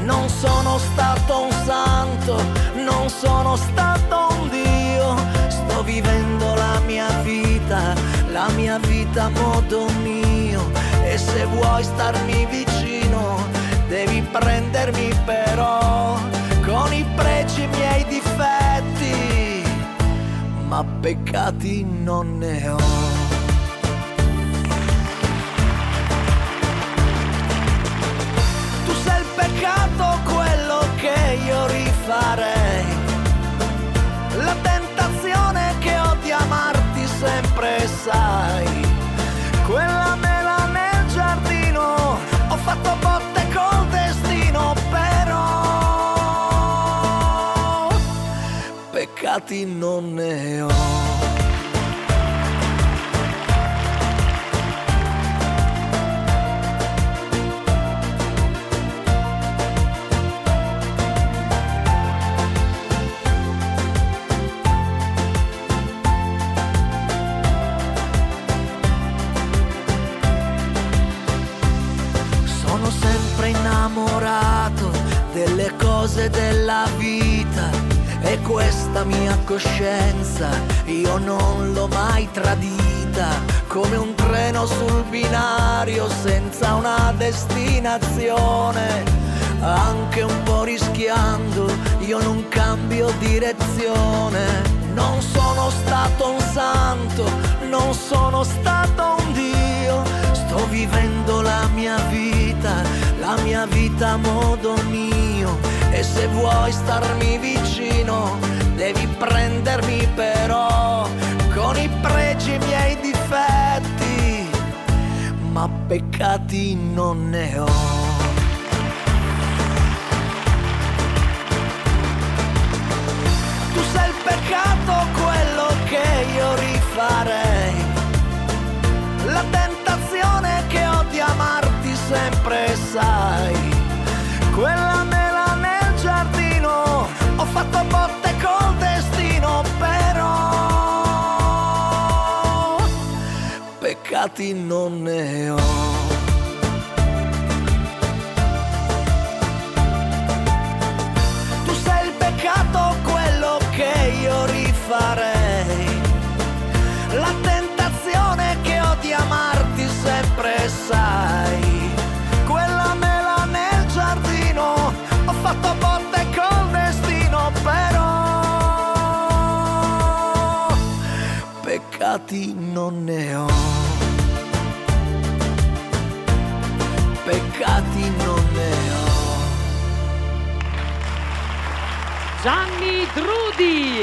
Non sono stato un santo, non sono stato un dio. Sto vivendo la mia vita a modo mio. E se vuoi starmi vicino, devi prendermi però con i pregi e i miei difetti, ma peccati non ne ho. Tu sei il peccato, quello che io rifarei, la tentazione che ho di amarti sempre, sai, quella mela nel giardino. Ho fatto botte col destino, però peccati non ne ho. Sono sempre innamorato delle cose della vita e questa mia coscienza io non l'ho mai tradita. Come un treno sul binario senza una destinazione, anche un po' rischiando io non cambio direzione. Non sono stato un santo, non sono stato un dio. Sto vivendo la mia vita a modo mio. E se vuoi starmi vicino, devi prendermi però con i pregi e i miei difetti, ma peccati non ne ho. Tu sei il peccato, quello che io rifarei, la tentazione che ho di amarti sempre, sai, quella mela nel giardino. Ho fatto botte col destino, però peccati non ne ho. Tu sei il peccato, quello che io rifarei, la tentazione che ho di amarti sempre, sai, quella mela nel giardino. Ho fatto botte col destino, però peccati non ne ho. Peccati non ne ho. Gianni Drudi.